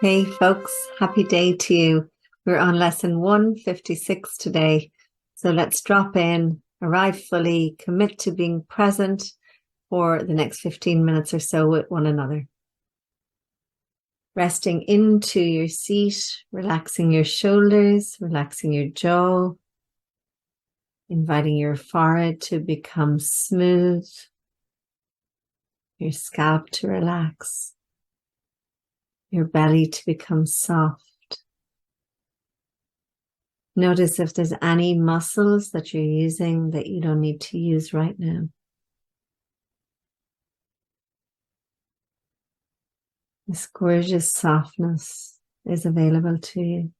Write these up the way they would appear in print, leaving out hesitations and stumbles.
Hey folks, happy day to you. We're on lesson 156 today. So let's drop in, arrive fully, commit to being present for the next 15 minutes or so with one another. Resting into your seat, relaxing your shoulders, relaxing your jaw, inviting your forehead to become smooth, your scalp to relax, your belly to become soft. Notice if there's any muscles that you're using that you don't need to use right now. This gorgeous softness is available to you.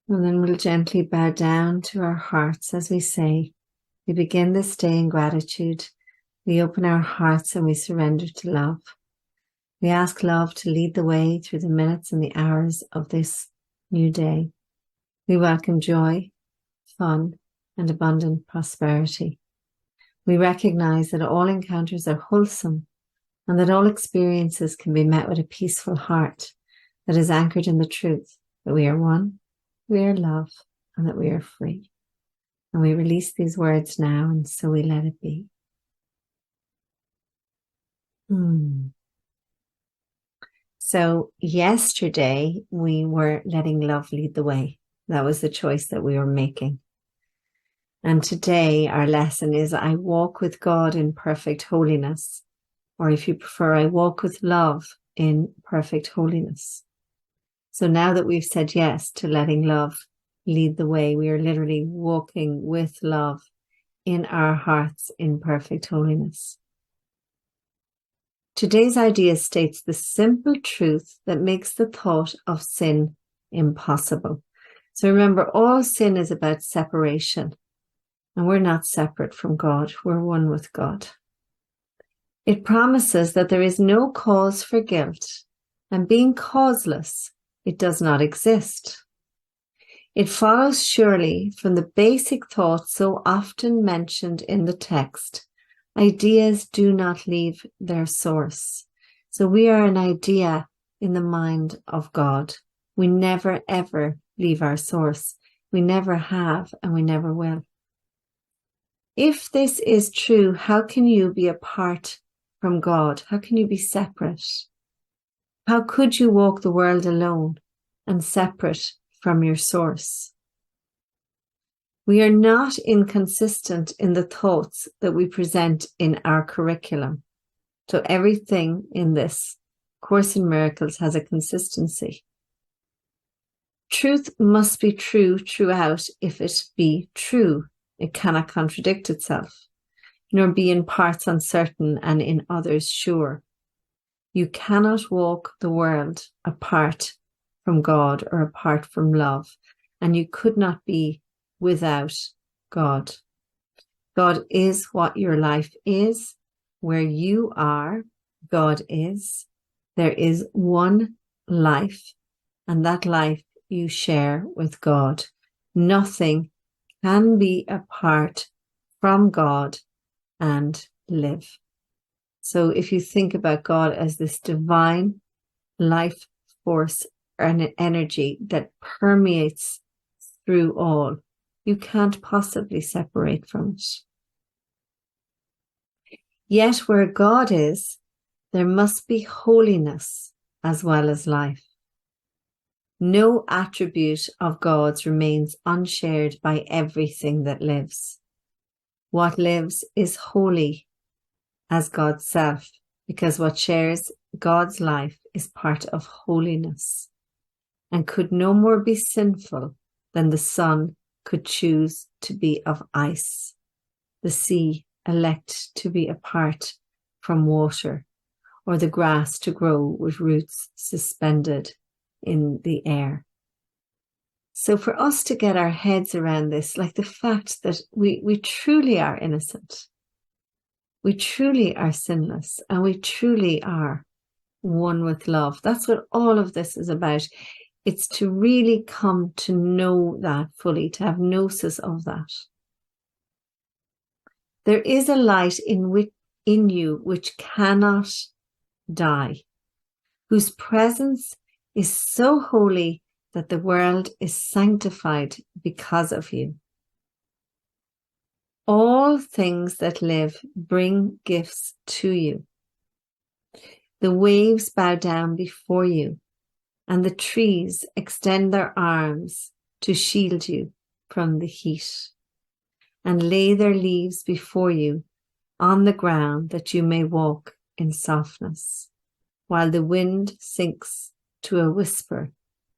And then we'll gently bow down to our hearts as we say, we begin this day in gratitude. We open our hearts and we surrender to love. We ask love to lead the way through the minutes and the hours of this new day. We welcome joy, fun, and abundant prosperity. We recognize that all encounters are wholesome and that all experiences can be met with a peaceful heart that is anchored in the truth that we are one, we are love, and that we are free. And we release these words now, and so we let it be. So yesterday we were letting love lead the way. That was the choice that we were making. And today our lesson is I walk with God in perfect holiness. Or if you prefer, I walk with love in perfect holiness. So now that we've said yes to letting love lead the way, we are literally walking with love in our hearts in perfect holiness. Today's idea states the simple truth that makes the thought of sin impossible. So remember, all sin is about separation, and we're not separate from God. We're one with God. It promises that there is no cause for guilt, and being causeless, it does not exist. It follows surely from the basic thought so often mentioned in the text. Ideas do not leave their source. So we are an idea in the mind of God. We never, ever leave our source. We never have, and we never will. If this is true, how can you be apart from God? How can you be separate? How could you walk the world alone and separate from your source? We are not inconsistent in the thoughts that we present in our curriculum. So everything in this Course in Miracles has a consistency. Truth must be true throughout if it be true. It cannot contradict itself, nor be in parts uncertain and in others sure. You cannot walk the world apart from God or apart from love, and you could not be without God. God is what your life is. Where you are, God is. There is one life, and that life you share with God. Nothing can be apart from God and live. So if you think about God as this divine life force and energy that permeates through all, you can't possibly separate from it. Yet where God is, there must be holiness as well as life. No attribute of God's remains unshared by everything that lives. What lives is holy as God's self, because what shares God's life is part of holiness and could no more be sinful than the sun could choose to be of ice, the sea elect to be apart from water, or the grass to grow with roots suspended in the air. So for us to get our heads around this, like the fact that we truly are innocent, we truly are sinless, and we truly are one with love. That's what all of this is about. It's to really come to know that fully, to have gnosis of that. There is a light in you which cannot die, whose presence is so holy that the world is sanctified because of you. All things that live bring gifts to you. The waves bow down before you, and the trees extend their arms to shield you from the heat, and lay their leaves before you on the ground that you may walk in softness, while the wind sinks to a whisper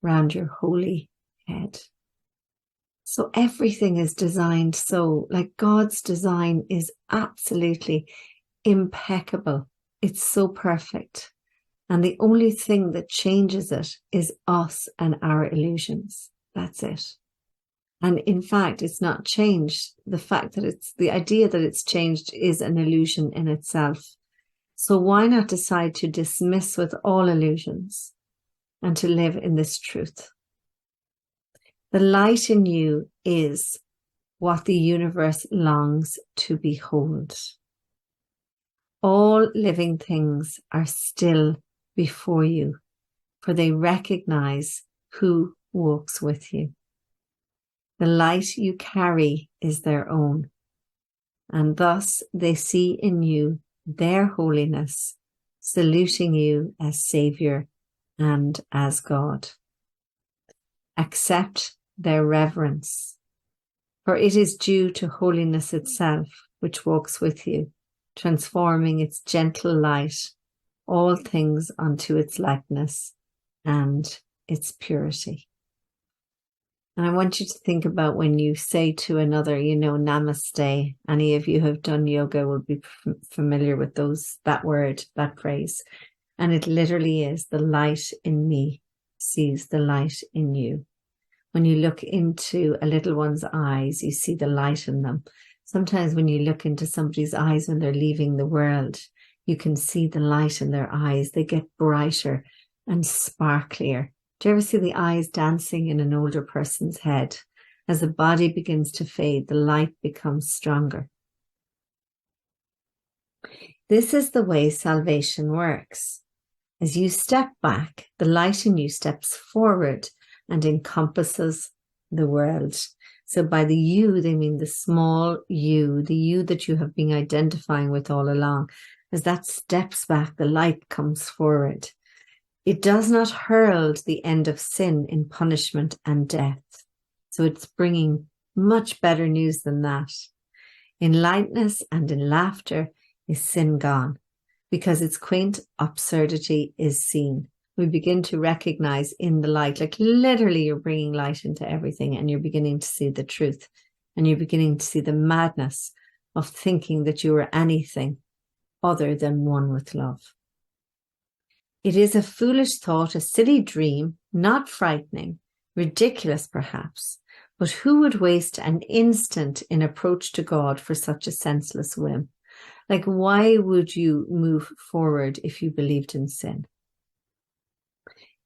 round your holy head. So everything is designed so, like God's design is absolutely impeccable. It's so perfect. And the only thing that changes it is us and our illusions. That's it. And in fact, it's not changed. The fact that it's the idea that it's changed is an illusion in itself. So why not decide to dismiss with all illusions and to live in this truth? The light in you is what the universe longs to behold. All living things are still before you, for they recognize who walks with you. The light you carry is their own, and thus they see in you their holiness, saluting you as Saviour and as God. Accept their reverence, for it is due to holiness itself, which walks with you, transforming its gentle light, all things unto its likeness and its purity. And I want you to think about when you say to another, namaste. Any of you who have done yoga will be familiar with that word, that phrase. And it literally is the light in me sees the light in you. When you look into a little one's eyes, you see the light in them. Sometimes when you look into somebody's eyes when they're leaving the world, you can see the light in their eyes. They get brighter and sparklier. Do you ever see the eyes dancing in an older person's head? As the body begins to fade, the light becomes stronger. This is the way salvation works. As you step back, the light in you steps forward and encompasses the world. So by the you, they mean the small you, the you that you have been identifying with all along. As that steps back, the light comes forward. It does not herald the end of sin in punishment and death. So it's bringing much better news than that. In lightness and in laughter is sin gone, because its quaint absurdity is seen. We begin to recognize in the light, like literally you're bringing light into everything, and you're beginning to see the truth, and you're beginning to see the madness of thinking that you are anything other than one with love. It is a foolish thought, a silly dream, not frightening, ridiculous perhaps, but who would waste an instant in approach to God for such a senseless whim? Like, why would you move forward if you believed in sin?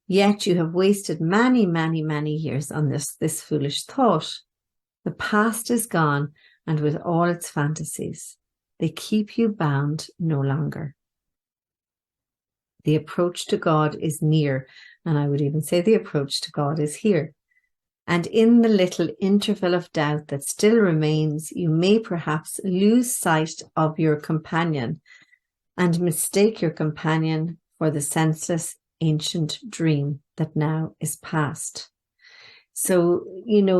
Yet you have wasted many, many, many years on this foolish thought. The past is gone, and with all its fantasies, they keep you bound no longer. The approach to God is near, and I would even say the approach to God is here. And in the little interval of doubt that still remains, you may perhaps lose sight of your companion and mistake your companion for the senseless ancient dream that now is past. So,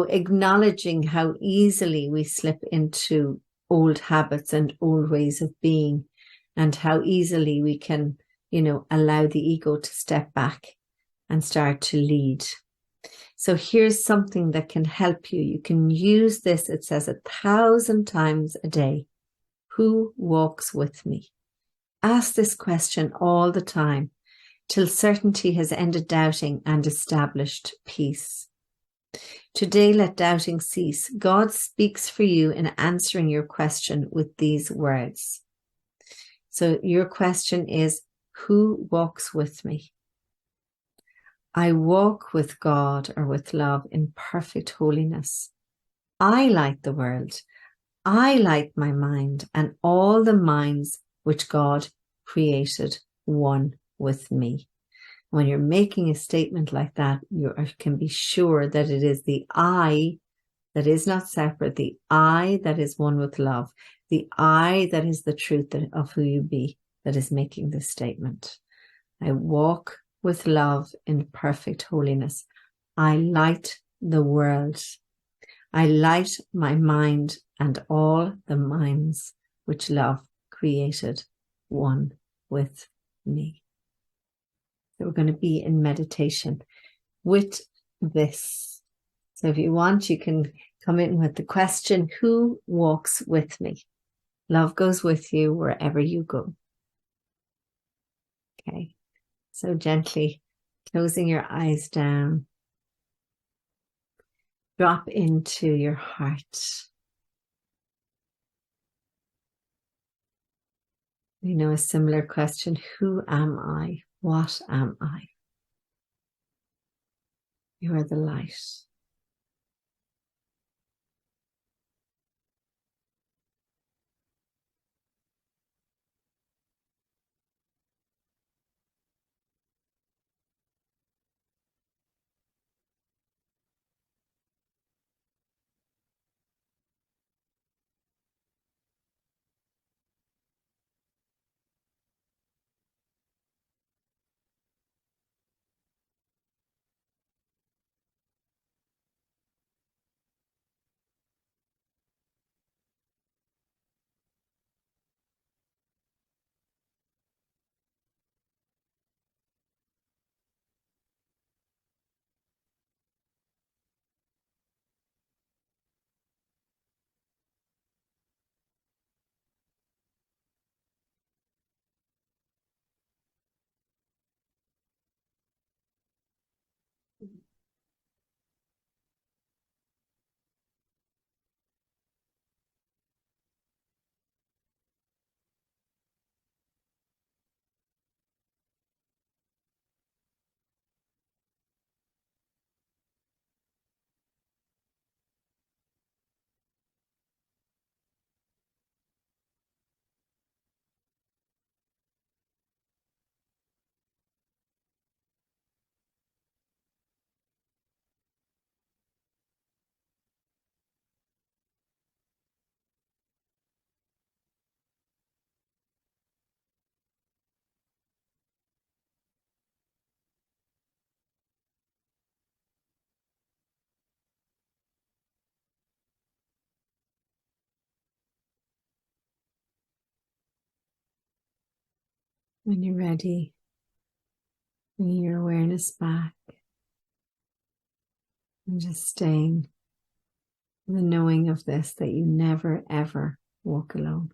acknowledging how easily we slip into old habits and old ways of being, and how easily we can, allow the ego to step back and start to lead. So here's something that can help you. You can use this. It says 1,000 times a day. Who walks with me? Ask this question all the time, till certainty has ended doubting and established peace. Today, let doubting cease. God speaks for you in answering your question with these words. So your question is, who walks with me? I walk with God or with love in perfect holiness. I light the world. I light my mind and all the minds which God created one with me. When you're making a statement like that, you can be sure that it is the I that is not separate, the I that is one with love, the I that is the truth of who you be, that is making this statement. I walk with love in perfect holiness. I light the world. I light my mind and all the minds which love created one with me. So we're going to be in meditation with this. So if you want, you can come in with the question, who walks with me? Love goes with you wherever you go. Okay. So gently closing your eyes down. Drop into your heart. You know, a similar question, who am I? What am I? You are the light. When you're ready, bring your awareness back and just staying in the knowing of this, that you never, ever walk alone.